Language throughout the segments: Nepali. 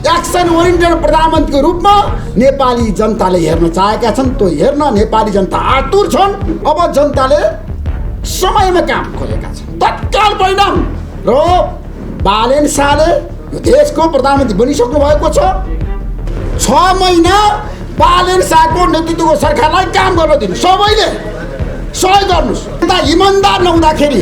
एक्सन ओरिएन्टेड प्रधानमन्त्रीको रूपमा नेपाली जनताले हेर्न चाहेका छन्। त्यो हेर्न नेपाली जनता आतुर छन्। अब जनताले समयमा काम खोजेका छन्। तत्काल परिणाम र बालेन शाहले यो देशको प्रधानमन्त्री बनिसक्नु भएको छ। 6 महिना बालेन शाहको नेतृत्वको सरकारलाई काम गर्न दिनु। सबैले सहयोग गर्नुहोस्। इमान्दार नहुँदाखेरि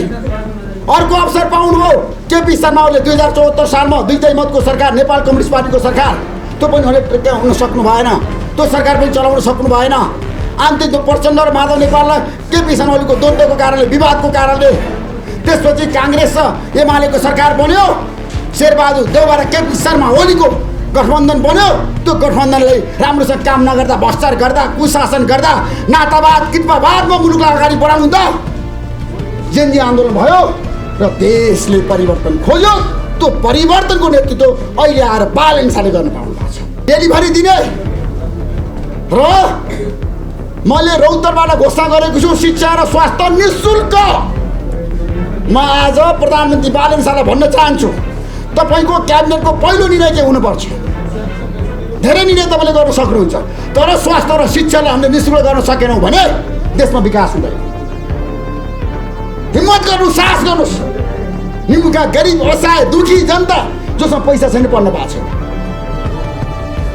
अर्को अवसर पाउनुभयो। केपी शर्मा ओलीले 2074 सालमा 2 मतको सरकार, नेपाल कम्युनिस्ट पार्टीको सरकार, त्यो पनि उहाँले हुन सक्नु भएन। त्यो सरकार पनि चलाउन सक्नु भएन। अन्तिम त्यो प्रचण्ड र माधव नेपाललाई केपी शर्मा ओलीको द्वन्द्वको कारणले, विवादको कारणले त्यसपछि काङ्ग्रेस र एमालेको सरकार बन्यो। शेरबहादुर देउवा र केपी शर्मा ओलीको गठबन्धन बन्यो। त्यो गठबन्धनले राम्रोसँग काम नगर्दा, भ्रष्टाचार गर्दा, कुशासन गर्दा, नातावाद कृत्वावादमा मुलुकलाई अगाडि बढाउनु त जेनजी आन्दोलन भयो र देशले परिवर्तन खोज्यो। त्यो परिवर्तनको नेतृत्व अहिले आएर बालेन शाहले गर्न पाउनु भएको छ। डेलिभरी दिने र मैले रौतरबाट घोषणा गरेको छु शिक्षा र स्वास्थ्य निःशुल्क। म आज प्रधानमन्त्री बालेन शाहलाई भन्न चाहन्छु, तपाईँको क्याबिनेटको पहिलो निर्णय के हुनुपर्छ? धेरै निर्णय तपाईँले गर्न सक्नुहुन्छ, तर स्वास्थ्य र शिक्षालाई हामीले निःशुल्क गर्न सकेनौँ भने देशमा विकास हुँदैन। हिम्मत गर्नुहोस्, साहस गर्नुहोस्। निमुखा गरिब, असहाय, दुखी जनता जोसँग पैसा छैन पढ्न पाएको छैन,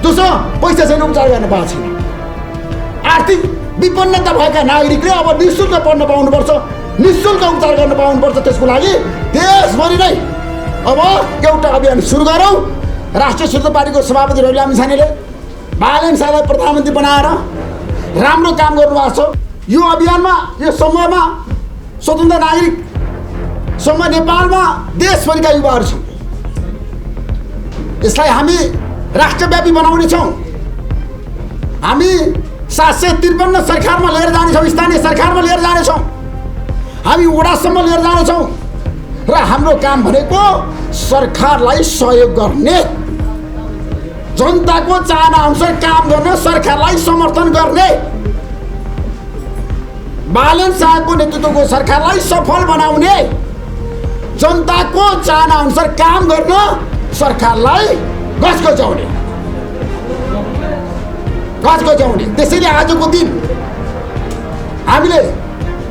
जोसँग पैसा छैन उपचार गर्न पाएको छैन, आर्थिक विपन्नता भएका नागरिकले अब निःशुल्क पढ्न पाउनुपर्छ, निःशुल्क उपचार गर्न पाउनुपर्छ। त्यसको लागि देशभरि नै अब एउटा अभियान सुरु गरौँ। राष्ट्रिय स्वतन्त्र पार्टीको सभापति रवि लामिछानेले बालेन शाहलाई प्रधानमन्त्री बनाएर राम्रो काम गर्नुभएको छ। यो अभियानमा, यो समूहमा स्वतन्त्र नागरिक समूह नेपालमा देशभरिका युवाहरू छन्। यसलाई हामी राष्ट्रव्यापी बनाउनेछौँ। हामी 753 सरकारमा लिएर जानेछौँ, स्थानीय सरकारमा लिएर जानेछौँ, हामी वडासम्म लिएर जानेछौँ। र हाम्रो काम भनेको सरकारलाई सहयोग गर्ने, जनताको चाहना अनुसार काम गर्न सरकारलाई समर्थन गर्ने, बालेन शाहको नेतृत्वको सरकारलाई सफल बनाउने, जनताको चाहना अनुसार काम गर्न सरकारलाई गजगजाउने। त्यसैले आजको दिन हामीले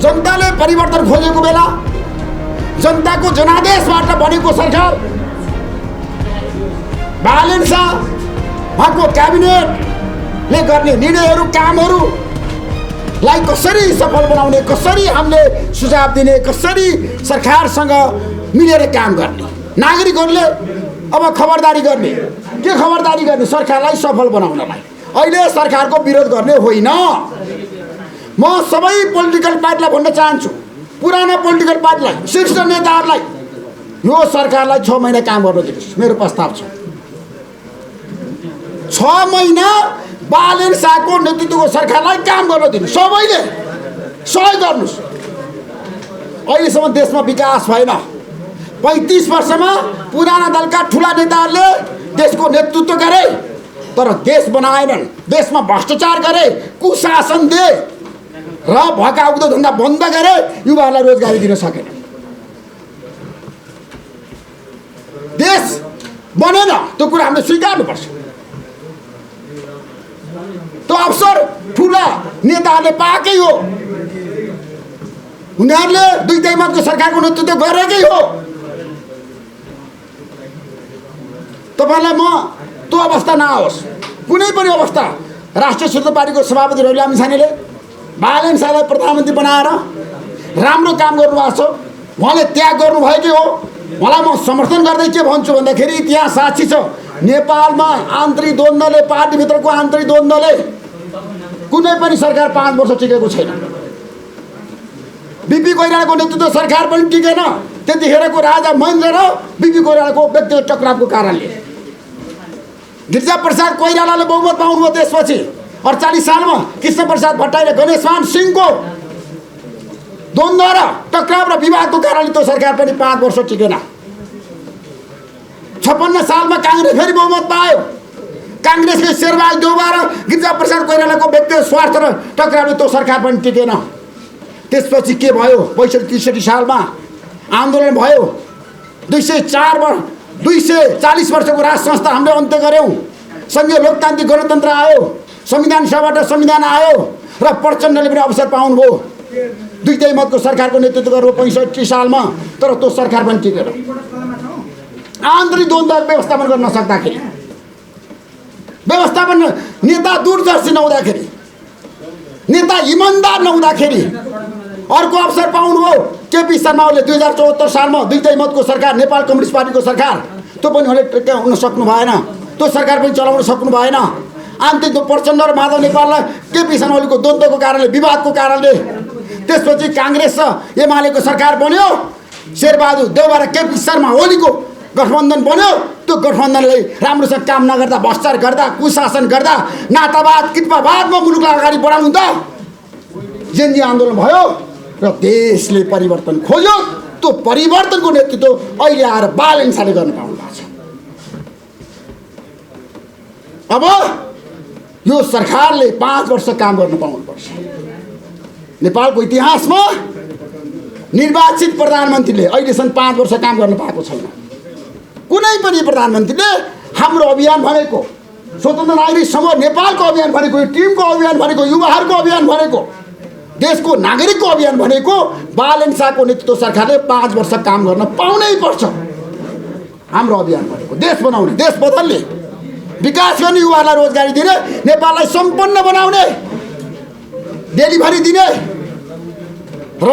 जनताले परिवर्तन खोजेको बेला, जनताको जनादेशबाट बनेको सरकार, बालेन शाह उहाँको क्याबिनेटले गर्ने निर्णयहरू, कामहरूलाई कसरी सफल बनाउने, कसरी हामीले सुझाव दिने, कसरी सरकारसँग मिलेर काम गर्ने, नागरिकहरूले अब खबरदारी गर्ने। के खबरदारी गर्ने? सरकारलाई सफल बनाउनलाई। अहिले सरकारको विरोध गर्ने होइन। म सबै पोलिटिकल पार्टीलाई भन्न चाहन्छु, पुराना पोलिटिकल पार्टीलाई, शीर्ष नेताहरूलाई, यो सरकारलाई 6 महिना काम गर्न दिनुहोस्। मेरो प्रस्ताव छ 6 महिना बालेन शाहको नेतृत्वको सरकारलाई काम गर्न दिनुहोस्। सबैले सहयोग गर्नुहोस्। अहिलेसम्म देशमा विकास भएन। 35 वर्षमा पुराना दलका ठुला नेताहरूले देशको नेतृत्व गरे तर देश बनाएनन्। देशमा भ्रष्टाचार गरे, कुशासन दिए र भएका उद्योग धन्दा बन्द गरे, युवाहरूलाई रोजगारी दिन सकेन। देश बनेन, त्यो कुरा हामीले स्वीकार्नुपर्छ। त्यो अवसर ठुला नेताहरूले पाएकै हो। उनीहरूले 2 मतको सरकारको नेतृत्व गरेकै हो। तपाईँलाई म त्यो अवस्था नआओस्, कुनै पनि अवस्था। राष्ट्रिय स्वतन्त्र पार्टीको सभापति रवि लामिछानेले बालेन शाहलाई प्रधानमन्त्री बनाएर राम्रो काम गर्नुभएको छ। उहाँले त्याग गर्नुभएकै हो। उहाँलाई म समर्थन गर्दै के भन्छु भन्दाखेरि इतिहास साक्षी छ। नेपालमा आन्तरिक द्वन्द्वले, पार्टीभित्रको आन्तरिक द्वन्द्वले कुनै पनि सरकार 5 वर्ष टिकेको छैन। बिपी कोइरालाको नेतृत्व सरकार पनि टिकेन। त्यतिखेरको राजा महेन्द्र र बिपी कोइरालाको व्यक्तिगत टकरावको कारणले। गिरिजाप्रसाद कोइरालाले बहुमत पाउनुभयो। त्यसपछि 48 सालमा कृष्णप्रसाद भट्टराई र गणेशमान सिंहको द्वन्द्व र टकराव र विवादको कारणले त्यो सरकार पनि 5 वर्ष टिकेन। 56 सालमा काङ्ग्रेस फेरि बहुमत पायो। काङ्ग्रेसले शेरबहादुर देउवा र गिरिजाप्रसाद कोइरालाको व्यक्तिगत स्वार्थ र टकरावले त्यो सरकार पनि टिकेन। त्यसपछि के भयो? 62-63 सालमा आन्दोलन भयो। 204 240 वर्षको राज संस्था हामीले अन्त्य गऱ्यौँ। सङ्घीय लोकतान्त्रिक गणतन्त्र आयो, संविधान सभाबाट संविधान आयो र प्रचण्डले पनि अवसर पाउनुभयो। दुईटै मतको सरकारको नेतृत्व गर्नु 65 सालमा। तर त्यो सरकार पनि टिकेर आन्तरिक द्वन्द्व व्यवस्थापन गर्न नसक्दाखेरि, व्यवस्थापन नेता दूरदर्शी नहुँदाखेरि, नेता इमान्दार नहुँदाखेरि अर्को अवसर पाउनुभयो। केपी शर्मा ओलीले 2074 सालमा दुईटै मतको सरकार, नेपाल कम्युनिस्ट पार्टीको सरकार, त्यो पनि उहाँले टेकाउन सक्नु भएन। त्यो सरकार पनि चलाउन सक्नु भएन। आन्तरिक प्रचण्ड र माधव नेपाललाई केपी शर्मा ओलीको द्वन्द्वको कारणले, विवादको कारणले त्यसपछि काङ्ग्रेस र एमालेको सरकार बन्यो। शेरबहादुर देउवा र केपी शर्मा ओलीको गठबन्धन बन्यो। त्यो गठबन्धनले राम्रोसँग काम नगर्दा, भ्रष्टाचार गर्दा, कुशासन गर्दा, नातावाद कृपावादमा मुलुकलाई अगाडि बढाउनु त जेनजी आन्दोलन भयो र देशले परिवर्तन खोज्यो। त्यो परिवर्तनको नेतृत्व अहिले आएर बालेन्साले गर्न पाउनु भएको छ। अब यो सरकारले 5 वर्ष काम गर्न पाउनुपर्छ। नेपालको इतिहासमा निर्वाचित प्रधानमन्त्रीले अहिलेसम्म 5 वर्ष काम गर्न पाएको छैन। कुनै पनि प्रधानमन्त्रीले हाम्रो अभियान भनेको, स्वतन्त्र नागरिक समूह नेपालको अभियान भनेको, यो टिमको अभियान भनेको, युवाहरूको अभियान भनेको, देशको नागरिकको अभियान भनेको बालेन शाहको नेतृत्व सरकारले 5 वर्ष काम गर्न पाउनै पर्छ। हाम्रो अभियान भनेको देश बनाउने, देश बदल्ने, विकास गर्ने, युवाहरूलाई रोजगारी दिने, नेपाललाई सम्पन्न बनाउने, डेलिभरी दिने। र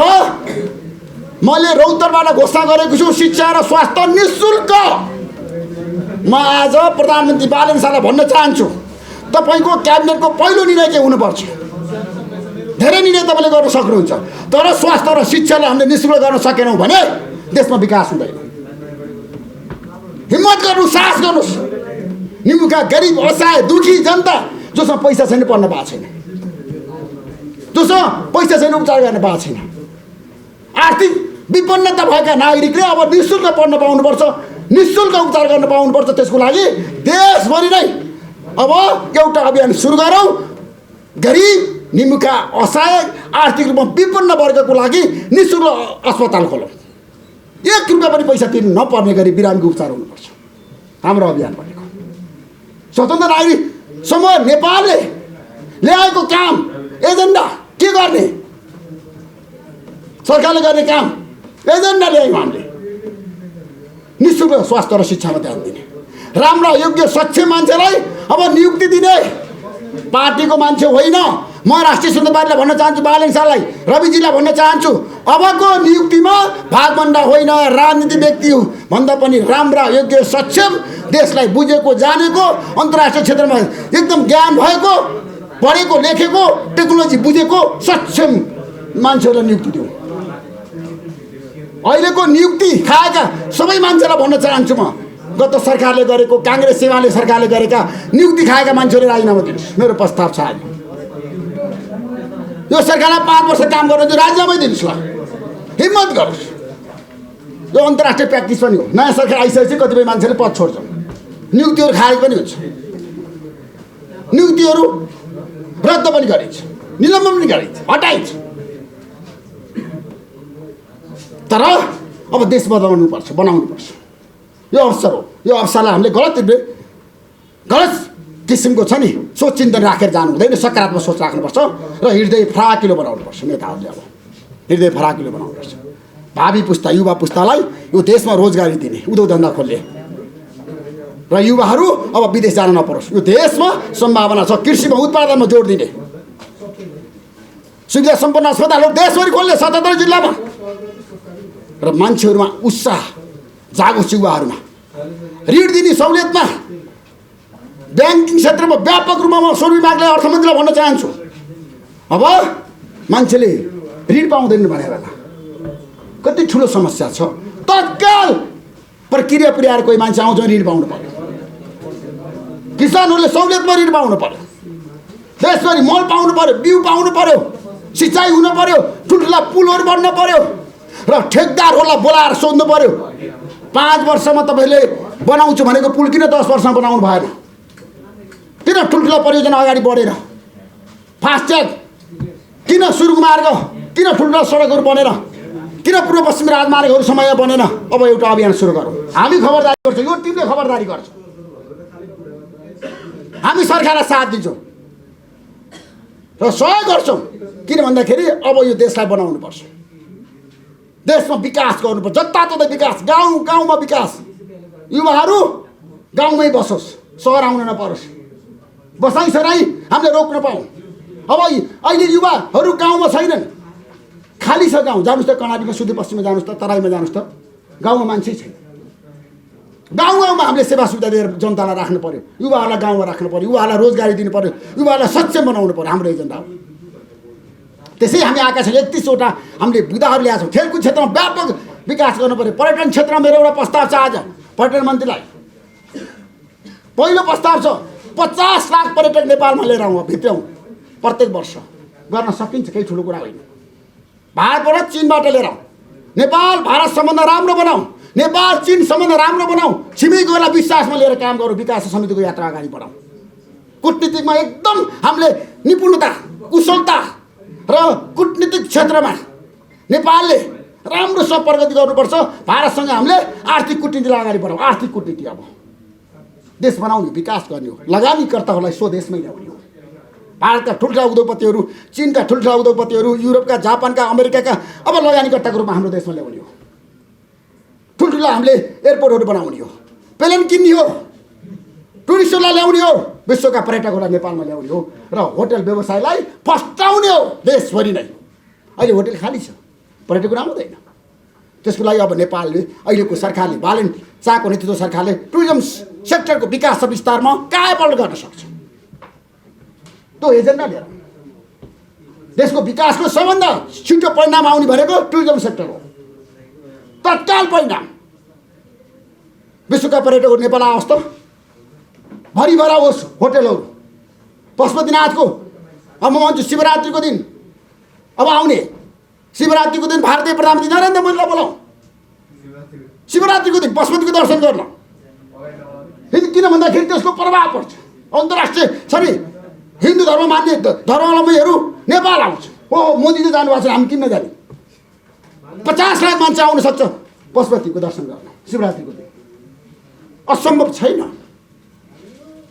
मैले रौतरबाट घोषणा गरेको छु, शिक्षा र स्वास्थ्य निःशुल्क। म आज प्रधानमन्त्री बालेन शाहलाई भन्न चाहन्छु, तपाईँको क्याबिनेटको पहिलो निर्णय के हुनुपर्छ? धेरै निर्णय तपाईँले गर्न सक्नुहुन्छ, तर स्वास्थ्य र शिक्षालाई हामीले निःशुल्क गर्न सकेनौँ भने देशमा विकास हुँदैन। हिम्मत गर्नु, साहस गर्नुहोस्। निमुखा गरिब, असहाय, दुखी जनता जोसँग पैसा छैन, पढ्न पाएको छैन, जोसँग पैसा छैन, उपचार गर्न पाएको छैन, आर्थिक विपन्नता भएका नागरिकले अब निःशुल्क पढ्न पाउनुपर्छ, निःशुल्क उपचार गर्न पाउनुपर्छ। त्यसको लागि देशभरि नै अब एउटा अभियान सुरु गरौँ। गरिब, निमुखा, असहाय, आर्थिक रूपमा विपन्न वर्गको लागि निःशुल्क अस्पताल खोलौँ। 1 रुपियाँ पनि पैसा तिर्नु नपर्ने गरी बिरामीको उपचार हुनुपर्छ। हाम्रो अभियान भनेको स्वतन्त्र नागरिक समूह नेपालले ल्याएको काम, एजेन्डा के गर्ने? सरकारले गर्ने काम एजेन्डा ल्यायौँ हामीले। निःशुल्क स्वास्थ्य र शिक्षामा ध्यान दिने, राम्रा योग्य सक्षम मान्छेलाई अब नियुक्ति दिने, पार्टीको मान्छे होइन। म राष्ट्रिय स्वतन्त्र पार्टीलाई भन्न चाहन्छु, बालेन शाहलाई, रविजीलाई भन्न चाहन्छु, अबको नियुक्तिमा भागभण्डा होइन, राजनीतिक व्यक्ति भन्दा पनि राम्रा योग्य सक्षम, देशलाई बुझेको, जानेको, अन्तर्राष्ट्रिय क्षेत्रमा एकदम ज्ञान भएको, पढेको, लेखेको, टेक्नोलोजी बुझेको सक्षम मान्छेहरूलाई नियुक्ति दिउँ। अहिलेको नियुक्ति खाएका सबै मान्छेलाई भन्न चाहन्छु म, गत सरकारले गरेको, काङ्ग्रेस एमाले सरकारले गरेका नियुक्ति खाएका मान्छेले राजीनामा दिनुहोस्। मेरो प्रस्ताव छ आज, यो सरकारलाई 5 वर्ष काम गर्न चाहिँ राजीनामै दिनुहोस्। ल, हिम्मत गर्नुहोस्। यो अन्तर्राष्ट्रिय प्र्याक्टिस पनि हो। नयाँ सरकार आइसकेपछि कतिपय मान्छेले पद छोड्छन्, नियुक्तिहरू खारेज पनि हुन्छ, नियुक्तिहरू रद्द पनि गरिन्छ, निलम्बन पनि गरिन्छ, हटाइन्छ। तर अब देश बदलाउनुपर्छ, बनाउनुपर्छ। यो अवसर हो। यो अवसरलाई हामीले गलत किसिमको छ नि सोच चिन्तन राखेर जानु हुँदैन। सकारात्मक सोच राख्नुपर्छ र हृदय फराकिलो बनाउनुपर्छ। नेताहरूले अब हृदय फराकिलो बनाउनुपर्छ। भावी पुस्ता, युवा पुस्तालाई यो देशमा रोजगारी दिने, उद्योग धन्दा खोल्ने र युवाहरू अब विदेश जान नपरोस्। यो देशमा सम्भावना छ। कृषिमा उत्पादनमा जोड दिने, सुविधा सम्पन्न अस्पतालहरू देशभरि खोल्ने 77 जिल्लामा, र मान्छेहरूमा उत्साह जागोस्। युवाहरूमा ऋण दिने सहुलियतमा, ब्याङ्किङ क्षेत्रमा व्यापक रूपमा म सोर्मी मागलाई, अर्थमन्त्रीलाई भन्न चाहन्छु, अब मान्छेले ऋण पाउँदैन भनेर कति ठुलो समस्या छ। तत्काल प्रक्रिया पुर्याएर कोही मान्छे आउँछ ऋण पाउनु पर्यो। किसानहरूले सहुलियतमा ऋण पाउनु पर्यो, देशभरि मल पाउनु पर्यो, बिउ पाउनु पर्यो, सिँचाइ हुनु पर्यो, ठुल्ठुला पुलहरू बन्नु पर्यो र ठेकदारहरूलाई बोलाएर सोध्नु पर्यो, 5 वर्षमा तपाईँले बनाउँछु भनेको पुल किन 10 वर्षमा बनाउनु भएन? किन ठुल्ठुला परियोजना अगाडि बढेर? फास्ट्याग किन, सुरुङ मार्ग किन, ठुल्ठुला सडकहरू बनेर किन पूर्व पश्चिम राजमार्गहरू समय बनेन? अब एउटा अभियान सुरु गरौँ। हामी खबरदारी गर्छौँ, यो टिमले खबरदारी गर्छ। हामी सरकारलाई साथ दिन्छौँ र सहयोग गर्छौँ। किन भन्दाखेरि अब यो देशलाई बनाउनुपर्छ, देशमा विकास गर्नुपर्छ, जताततै विकास, गाउँ गाउँमा विकास। युवाहरू गाउँमै बसोस्, सहर आउन नपरोस्। बसाइ सराई हामीले रोक्न पाऊँ। अब अहिले युवाहरू गाउँमा छैनन्, खाली छ गाउँ। जानुहोस् त कर्णालीमा, सुदूरपश्चिममा जानुहोस् त, तराईमा जानुहोस् त, गाउँमा मान्छे छैन। गाउँ गाउँमा हामीले सेवा सुविधा दिएर जनतालाई राख्नु पर्यो, युवाहरूलाई गाउँमा राख्नु पर्यो, युवाहरूलाई रोजगारी दिनु पर्यो, युवाहरूलाई सक्षम बनाउनु पर्यो। हाम्रो एजेन्डा हो। त्यसै हामी आएका छौँ। 31वटा हामीले बुदाहरू ल्याएको छौँ। खेलकुद क्षेत्रमा व्यापक विकास गर्नु पर्यो। पर्यटन क्षेत्रमा मेरो एउटा प्रस्ताव छ आज पर्यटन मन्त्रीलाई। पहिलो प्रस्ताव छ 50 लाख पर्यटक नेपालमा लिएर आउँ, भित्राउँ प्रत्येक वर्ष। गर्न सकिन्छ, केही ठुलो कुरा होइन। भारतबाट चीनबाट लिएर आउँ, नेपाल भारत सम्बन्ध राम्रो बनाऊ, नेपाल चीन सम्बन्ध राम्रो बनाऊ, छिमेकीहरूलाई विश्वासमा लिएर काम गरौँ, विकास समितिको यात्रा अगाडि बढाउँ। कूटनीतिकमा एकदम हामीले निपुणता, कुशलता र कूटनीतिक क्षेत्रमा नेपालले राम्रोसँग प्रगति गर्नुपर्छ। भारतसँग हामीले आर्थिक कूटनीतिलाई अगाडि बढाउँ। आर्थिक कूटनीति अब देश बनाउने, विकास गर्ने हो। लगानीकर्ताहरूलाई स्वदेशमै ल्याउने हो। भारतका ठुल्ठुला उद्योगपतिहरू, चीनका ठुल्ठुला उद्योगपतिहरू, युरोपका, जापानका, अमेरिकाका अब लगानीकर्ताको रूपमा हाम्रो देशमा ल्याउने हो। ठुल्ठुला हामीले एयरपोर्टहरू बनाउने हो, प्लेन किन्ने हो, टुरिस्टहरूलाई ल्याउने हो, विश्वका पर्यटकहरूलाई नेपालमा ल्याउने हो र होटल व्यवसायलाई फस्टाउने हो देशभरि नै। अहिले होटल खाली छ, पर्यटकहरू आउँदैन। त्यसको लागि अब नेपालले, अहिलेको सरकारले, बालेन शाहको नेतृत्व सरकारले टुरिज्म सेक्टरको विकास र विस्तारमा कायापलट गर्न सक्छ। त्यो एजेन्डा लिएर देशको विकासको सबभन्दा छिटो परिणाम आउने भनेको टुरिज्म सेक्टर हो। तत्काल परिणाम। विश्वका पर्यटकहरू नेपाल आओस् त, भरिभरा होस् होटलहरू। पशुपतिनाथको अब म भन्छु शिवरात्रिको दिन अब आउने, शिवरात्रिको दिन भारतीय प्रधानमन्त्री नरेन्द्र मोदीलाई बोलाउँ, शिवरात्रिको दिन पशुपतिको दर्शन गर्न। किन भन्दाखेरि त्यसको प्रभाव पर्छ। अन्तर्राष्ट्रिय सबै हिन्दू धर्म मान्ने धर्मावलम्बीहरू नेपाल आउँछ। हो मोदीले जानुभएको छ, हामी किन नजाने? 50 लाख मान्छे आउन सक्छ पशुपतिको दर्शन गर्न शिवरात्रिको दिन। असम्भव छैन।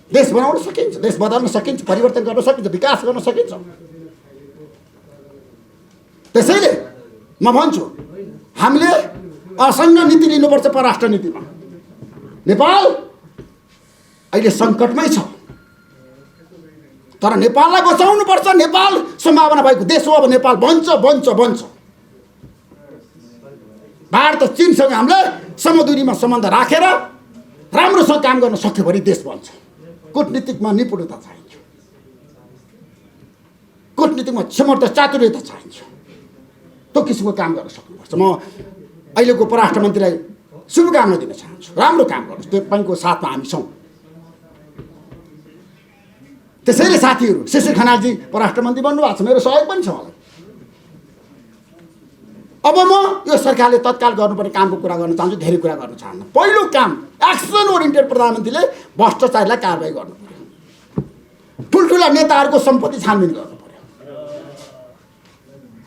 देश बनाउन सकिन्छ, देश बदल्न सकिन्छ, परिवर्तन गर्न सकिन्छ, विकास गर्न सकिन्छ। त्यसैले म भन्छु हामीले असङ्ग नीति लिनुपर्छ परराष्ट्र नीतिमा। नेपाल अहिले सङ्कटमै छ, तर नेपाललाई बचाउनुपर्छ। नेपाल सम्भावना भएको देश हो। अब नेपाल बन्छ बन्छ बन्छ। भारत र चीनसँग हामीले समदूरीमा सम्बन्ध राखेर राम्रोसँग काम गर्न सक्यो भने देश बन्छ। कूटनीतिकमा निपुणता चाहिन्छ, कूटनीतिकमा क्षमता, चातुर्यता चाहिन्छ। त्यो किसिमको काम गर्न सक्नुपर्छ। म अहिलेको परराष्ट्र मन्त्रीलाई शुभकामना दिन चाहन्छु। राम्रो काम गर्नुहोस्, तपाईँको साथमा हामी छौँ। त्यसैले साथीहरू, शिशिर खनालजी परराष्ट्र मन्त्री बन्नुभएको छ, मेरो सहयोग पनि छ मलाई। अब म यो सरकारले तत्काल गर्नुपर्ने कामको कुरा गर्न चाहन्छु, धेरै कुरा गर्न चाहन्न। पहिलो काम, एक्सन ओरिएन्टेड प्रधानमन्त्रीले भ्रष्टाचारीलाई कारबाही गर्नु पर्यो। ठुल्ठुला नेताहरूको सम्पत्ति छानबिन गर्नु पर्यो।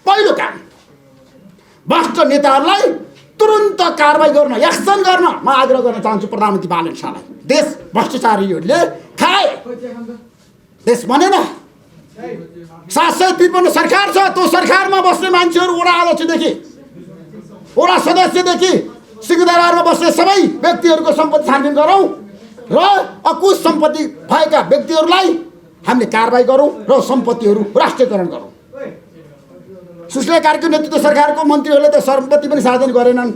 पहिलो काम भ्रष्ट नेताहरूलाई तुरुन्त कारबाही गर्न, एक्सन गर्न म आग्रह गर्न चाहन्छु प्रधानमन्त्री बालेन शाहलाई। देश भ्रष्टाचारीहरूले खाए, देश बनेन। 753 सरकार छ। त्यो सरकारमा बस्ने मान्छेहरू, वडा अध्यक्षदेखि वडा सदस्यदेखि सिंहदरबारमा बस्ने सबै व्यक्तिहरूको सम्पत्ति छानबिन गरौँ र अकुश सम्पत्ति भएका व्यक्तिहरूलाई हामीले कारबाही गरौँ र सम्पत्तिहरू राष्ट्रियकरण गरौँ। सुशीला कार्कीको नेतृत्व सरकारको मन्त्रीहरूले त सम्पत्ति पनि सार्वजनिक गरेनन्,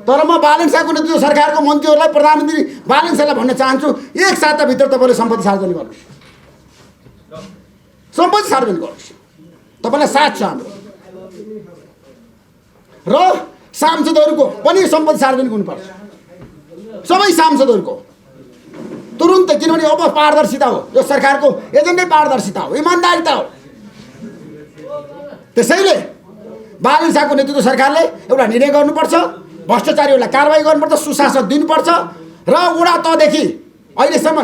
तर म बालेन शाहको नेतृत्व सरकारको मन्त्रीहरूलाई, प्रधानमन्त्री बालेन शाहलाई भन्न चाहन्छु, एक साताभित्र तपाईँले सम्पत्ति सार्वजनिक गर्नुहोस्, सम्पत्ति सार्वजनिक गर्नुहोस्। तपाईँलाई साथ छ हाम्रो। र सांसदहरूको पनि सम्पत्ति सार्वजनिक हुनुपर्छ, सबै सांसदहरूको तुरुन्त। किनभने अब पारदर्शिता हो, यो सरकारको एजेन्डै पारदर्शिता हो, इमान्दारिता हो। त्यसैले बालेन शाहको नेतृत्व सरकारले एउटा निर्णय गर्नुपर्छ, भ्रष्टाचारीहरूलाई कारबाही गर्नुपर्छ, सुशासन दिनुपर्छ र वडा तहदेखि अहिलेसम्म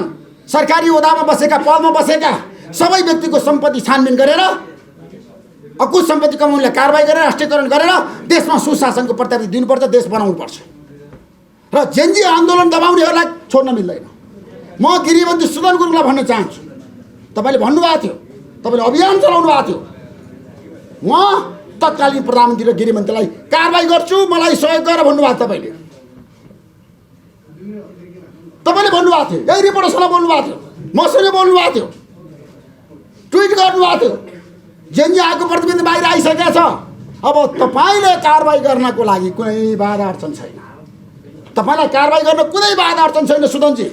सरकारी ओहदामा बसेका, पदमा बसेका सबै व्यक्तिको सम्पत्ति छानबिन गरेर अकुत सम्पत्ति कमाउनेलाई कारबाही गरेर राष्ट्रियकरण गरेर देशमा सुशासनको प्रत्याभूति दिनुपर्छ, देश बनाउनुपर्छ। र जेनजी आन्दोलन दबाउनेहरूलाई छोड्न मिल्दैन। म गृहमन्त्री सुदन गुरुङलाई भन्न चाहन्छु, तपाईँले भन्नुभएको थियो, तपाईँले अभियान चलाउनु भएको थियो, म तत्कालीन प्रधानमन्त्री र गृहमन्त्रीलाई कारबाही गर्छु, मलाई सहयोग गरेर भन्नुभएको थियो। तपाईँले भन्नुभएको थियो, यही रिपोर्टर्सलाई बोल्नुभएको थियो, मसँग बोल्नुभएको थियो, ट्विट गर्नुभएको थियो। जेनजी आएको प्रतिवेदन बाहिर आइसकेको छ। अब तपाईँले कारबाही गर्नको लागि कुनै बाधा अडचन छैन। तपाईँलाई कारबाही गर्न कुनै बाधा अडचन छैन। सुदनजी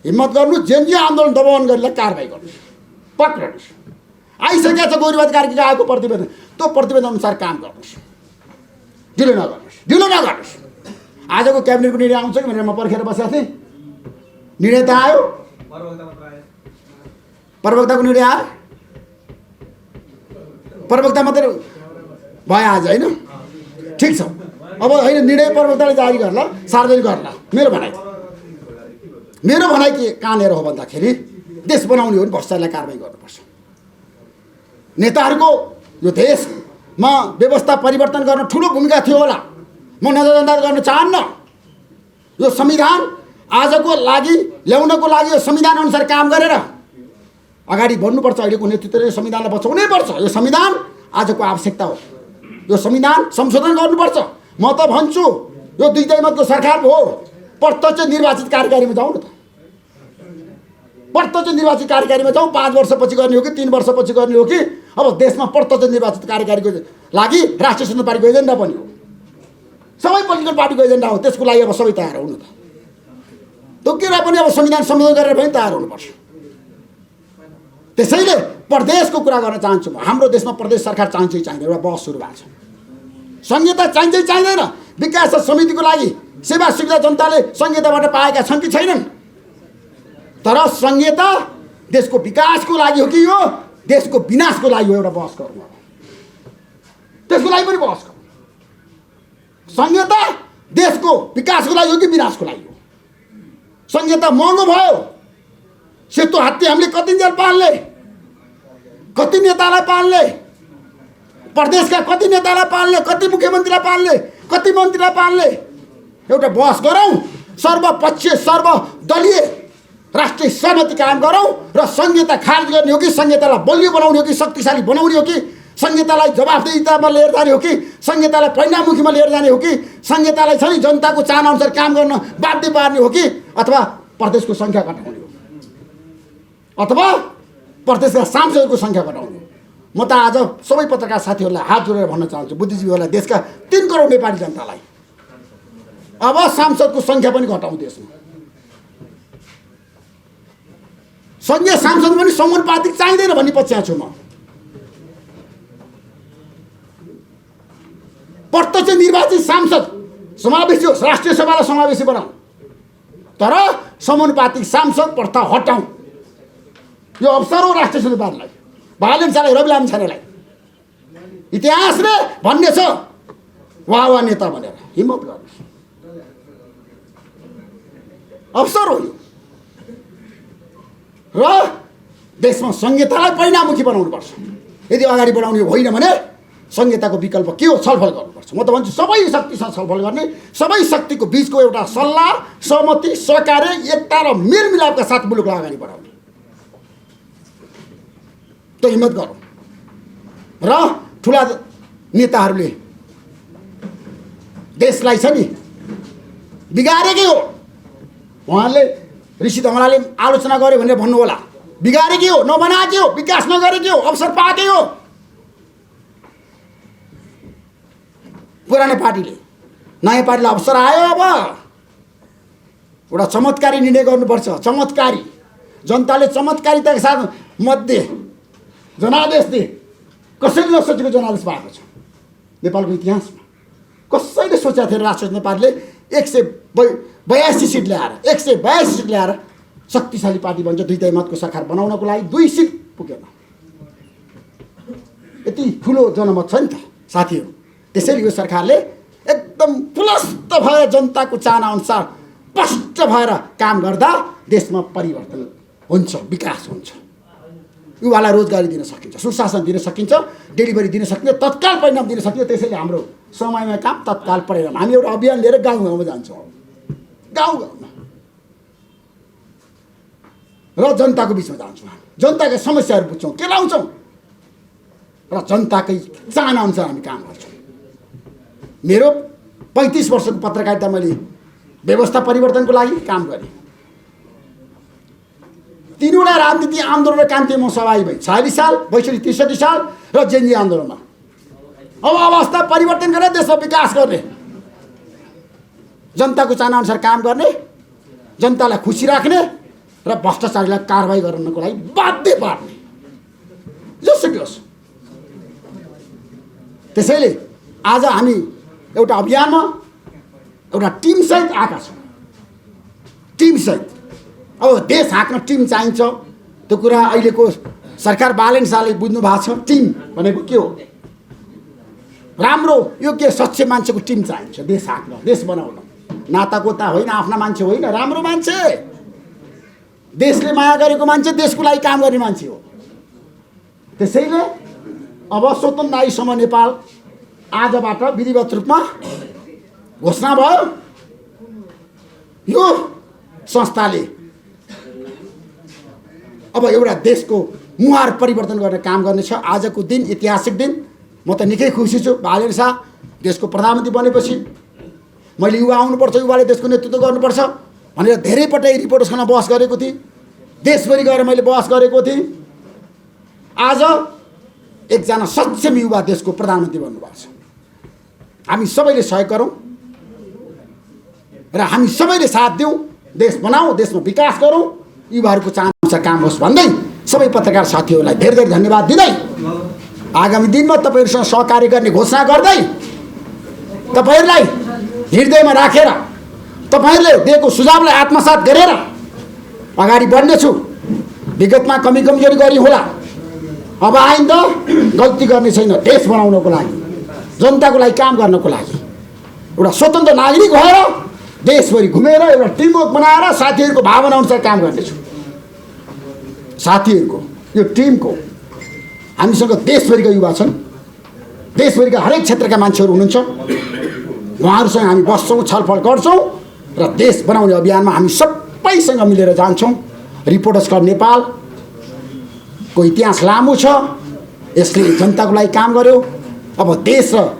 हिम्मत गर्नु, जेनजी आन्दोलन दबाउन गरेर कारबाही गर्नुहोस्, पक्रिनुहोस्। आइसकेको छ गौरीवाद कार्कीको आएको प्रतिवेदन, त्यो प्रतिवेदन अनुसार काम गर्नुहोस्, ढिलो नगर्नुहोस्। आजको क्याबिनेटको निर्णय आउँछ कि भनेर म पर्खेर बसेको थिएँ। निर्णय त आयो, प्रवक्ताको निर्णय आयो, प्रवक्ता मात्रै भयो आज, होइन? ठिक छ। अब होइन, निर्णय प्रवक्ताले जारी गर्ला, सार्वजनिक गर्ला। मेरो भनाइ के कहाँनिर हो भन्दाखेरि देश बनाउने हो भने भ्रष्टाचारलाई कारबाही गर्नुपर्छ। नेताहरूको यो देशमा व्यवस्था परिवर्तन गर्न ठुलो भूमिका थियो होला, म नजरअन्दाज गर्न चाहन्न। यो संविधान आजको लागि ल्याउनको लागि यो संविधान अनुसार काम गरेर अगाडि बढ्नुपर्छ। अहिलेको नेतृत्वले संविधानलाई बचाउनै पर्छ। यो संविधान आजको आवश्यकता हो। यो संविधान संशोधन गर्नुपर्छ। म त भन्छु यो दुईटै मतको सरकार हो, प्रत्यक्ष निर्वाचित कार्यकारीमा जाउँ न त। प्रत्यक्ष निर्वाचित कार्यकारीमा जाउँ। 5 वर्षपछि गर्ने हो कि 3 वर्षपछि गर्ने हो कि अब देशमा प्रत्यक्ष निर्वाचित कार्यकारीको लागि राष्ट्रिय स्वतन्त्र पार्टीको एजेन्डा पनि हो, सबै पोलिटिकल पार्टीको एजेन्डा हो। त्यसको लागि अब सबै तयार हुनु त। तोकेर पनि अब संविधान संशोधन गरेर पनि तयार हुनुपर्छ। त्यसैले प्रदेशको कुरा गर्न चाहन्छु म। हाम्रो देशमा प्रदेश सरकार चाहिन्छ कि चाहिँदैन, एउटा बहस सुरु भएको छ। संहिता चाहिन्छ कि चाहिँदैन? विकास समितिको लागि सेवा सुविधा जनताले संहिताबाट पाएका छन् कि छैनन्? तर संहिता देशको विकासको लागि हो कि यो देशको विनाशको लागि हो? एउटा बहस गरौँ। त्यसको लागि पनि बहस गरौँ। संहिता देशको विकासको लागि हो कि विनाशको लागि हो? संहिता महँगो भयो। सेतो हात्ती हामीले कति जेल पाल्ने, कति नेतालाई पाल्ने, प्रदेशका कति नेतालाई पाल्ने, कति मुख्यमन्त्रीलाई पाल्ने, कति मन्त्रीलाई पाल्ने? एउटा बहस गरौँ। सर्वपक्षीय सर्वदलीय राष्ट्रिय सहमति कायम गरौँ र संहिता खारिज गर्ने हो कि संहितालाई बलियो बनाउने हो कि शक्तिशाली बनाउने हो कि संहितालाई जवाफदेहितामा लिएर जाने हो कि संहितालाई परिणाममुखीमा लिएर जाने हो कि संहितालाई छ नि जनताको चाहना अनुसार काम गर्न बाध्य पार्ने हो कि अथवा प्रदेशको सङ्ख्या घटाउने हो अथवा प्रदेशका सांसदहरूको सङ्ख्या घटाउने हो? म त आज सबै पत्रकार साथीहरूलाई हात जोडेर भन्न चाहन्छु, बुद्धिजीवीहरूलाई, देशका 3 करोड नेपाली जनतालाई, अब सांसदको सङ्ख्या पनि घटाउँ देशमा। सङ्घीय सांसद पनि समानुपातिक चाहिँदैन भन्ने पक्षमा छु म। प्रत्यक्ष निर्वाचित सांसद समावेशी होस्, राष्ट्रिय सभालाई समावेशी बनाऊ, तर समानुपातिक सांसद प्रथा हटाउँ। यो अवसर हो राष्ट्रिय सभालाई, भालेन्सालाई, रवि लामिछानेलाई इतिहासले भन्ने छ वाह नेता भनेर। हिम्मत गर्नुहोस्, अवसर हो यो। र देशमा संहितालाई परिणाममुखी बनाउनुपर्छ। यदि अगाडि बढाउने होइन भने संहिताको विकल्प के हो छलफल गर्नुपर्छ। म त भन्छु सबै शक्तिसँग छलफल गर्ने, सबै शक्तिको बीचको एउटा सल्लाह, सहमति, सहकार्य, एकता र मेलमिलापका साथ मुलुकलाई अगाडि बढाउने त हिम्मत गरौँ। र ठुला नेताहरूले देशलाई छ नि बिगारेकै हो। उहाँले ऋषि धमलाले आलोचना गर्यो भनेर भन्नु होला, बिगारेकै हो, नबनाएकै हो, विकास नगरेकै हो, अवसर पाएकै हो। पुरानो पार्टीले, नयाँ पार्टीलाई अवसर आयो। अब एउटा चमत्कारी निर्णय गर्नुपर्छ। चमत्कारी, जनताले चमत्कारिताका साथ मध्ये जनादेश दिए। कसैले नसोचेको जनादेश भएको छ नेपालको इतिहासमा। कसैले सोचेको थिएन राष्ट्रिय नेपालले 182 सिट ल्याएर 182 सिट ल्याएर शक्तिशाली पार्टी बन्छ, दुईटै मतको सरकार बनाउनको लागि 2 सिट पुगेन। यति ठुलो जनमत छ नि त साथीहरू। त्यसैले यो सरकारले एकदम पुलस्त भएर जनताको चाहना अनुसार स्पष्ट भएर काम गर्दा देशमा परिवर्तन हुन्छ, विकास हुन्छ। युवालाई रोजगारी दिन सकिन्छ, सुशासन दिन सकिन्छ, डेलिभरी दिन सकिन्छ, तत्काल परिणाम दिन सकिन्छ। त्यसैले हाम्रो समयमा काम, तत्काल परिणाम। हामी एउटा अभियान लिएर गाउँ गाउँमा जान्छौँ, गाउँ गाउँमा र जनताको बिचमा जान्छौँ। जनताका समस्याहरू बुझ्छौँ, के लाउँछौँ र जनताकै चाहना अनुसार हामी काम गर्छौँ। मेरो 35 वर्षको पत्रकारिता मैले व्यवस्था परिवर्तनको लागि काम गरेँ। 3वटा राजनीति आन्दोलन र क्रान्तिमा सहभागी भएँ। 40 साल, 62, 63 साल र जेनजी आन्दोलनमा। अब अवस्था परिवर्तन गरेर देशमा विकास गर्ने, जनताको चाहना अनुसार काम गर्ने, जनतालाई खुसी राख्ने र भ्रष्टाचारीलाई कारबाही गर्नको लागि बाध्य पार्ने, जसरी होस्। त्यसैले आज हामी एउटा अभियानमा एउटा टिमसहित आएका छौँ। टिमसहित अब देश हाँक्न टिम चाहिन्छ, त्यो कुरा अहिलेको सरकार बालेन शाहले बुझ्नु भएको छ। टिम भनेको के हो? राम्रो योग्य सच्चे मान्छेको टिम चाहिन्छ देश हाँक्न, देश बनाउन। नातागोता होइन, आफ्ना मान्छे होइन, राम्रो मान्छे, देशले माया गरेको मान्छे, देशको लागि काम गर्ने मान्छे हो। त्यसैले अब स्वतन्त्र नागरिकसम्म नेपाल आजबाट विधिवत रूपमा घोषणा भयो। यो संस्थाले अब एउटा देशको मुहार परिवर्तन गर्ने काम गर्नेछ। आजको दिन ऐतिहासिक दिन, म त निकै खुसी छु। बालेन शाह देशको प्रधानमन्त्री बनेपछि मैले युवा आउनुपर्छ, युवाले देशको नेतृत्व गर्नुपर्छ भनेर धेरै पटक रिपोर्टर्ससँग बहस गरेको थिएँ, देशभरि गएर मैले बहस गरेको थिएँ। आज एकजना सक्षम युवा देशको प्रधानमन्त्री बन्नुभएको छ। हामी सबैले सहयोग गरौँ र हामी सबैले साथ दिउँ, देश बनाऊ, देशमा विकास गरौँ, युवाहरूको चाहना काम होस् भन्दै सबै पत्रकार साथीहरूलाई धेरै धेरै धन्यवाद दिँदै आगामी दिनमा तपाईँहरूसँग सहकार्य गर्ने घोषणा गर्दै तपाईँहरूलाई हृदयमा राखेर तपाईँहरूले दिएको सुझावलाई आत्मसात गरेर अगाडि बढ्नेछु। विगतमा कमी कमजोरी गरी होला, अब आइन्दा गल्ती गर्ने छैन। देश बनाउनको लागि, जनताको लागि काम गर्नको लागि एउटा स्वतन्त्र नागरिक भएर देशभरि घुमेर एउटा टिमवर्क बनाएर साथीहरूको भावना अनुसार काम गर्नेछु। साथीहरूको यो टिमको हामीसँग देशभरिका युवा छन्, देशभरिका हरेक क्षेत्रका मान्छेहरू हुनुहुन्छ। उहाँहरूसँग हामी बस्छौँ, छलफल गर्छौँ र देश बनाउने अभियानमा हामी सबैसँग मिलेर जान्छौँ। रिपोर्टर्स क्लब नेपालको इतिहास लामो छ, यसले जनताको लागि काम गर्यो। अब देश र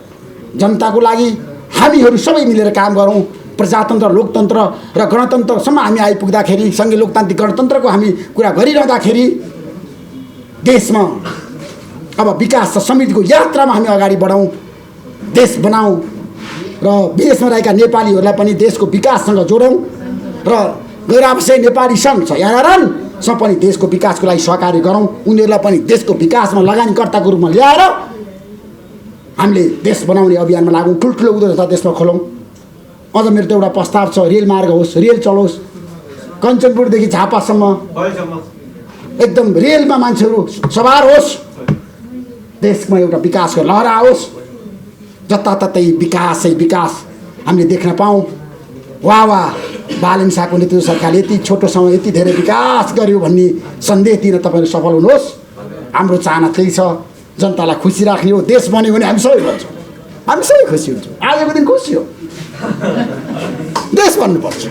जनताको लागि हामीहरू सबै मिलेर काम गरौँ। प्रजातन्त्र, लोकतन्त्र र गणतन्त्रसम्म हामी आइपुग्दाखेरि, सङ्घीय लोकतान्त्रिक गणतन्त्रको हामी कुरा गरिरहँदाखेरि देशमा अब विकास र समृद्धिको यात्रामा हामी अगाडि बढौँ, देश बनाऊँ र विदेशमा रहेका नेपालीहरूलाई पनि देशको विकाससँग जोडौँ र गैर-आवश्यक नेपाली सङ्घ छ यारानसँग पनि देशको विकासको लागि सहकार्य गरौँ। उनीहरूलाई पनि देशको विकासमा लगानीकर्ताको रूपमा ल्याएर हामीले देश बनाउने अभियानमा लागौँ। ठुल्ठुलो उद्योगता देशमा खोलौँ। अझ मेरो त एउटा प्रस्ताव छ, रेल मार्ग होस्, रेल चलोस्, कञ्चनपुरदेखि झापासम्म एकदम रेलमा मान्छेहरू सवार होस्, देशमा एउटा विकासको लहर आओस्, जताततै विकासै विकास हामीले देख्न पाऊँ। वाह वाह, बालेन शाहको नेतृत्व सरकारले यति छोटो समय यति धेरै विकास गर्यो भन्ने सन्देश दिन तपाईँहरू सफल हुनुहोस्। हाम्रो चाहना त्यही छ, जनतालाई खुसी राख्ने हो। देश बन्यो भने हामी सबै भन्छौँ, हामी सबै खुसी हुन्छौँ। आजको दिन खुसी हो, देश बन्नुपर्छ।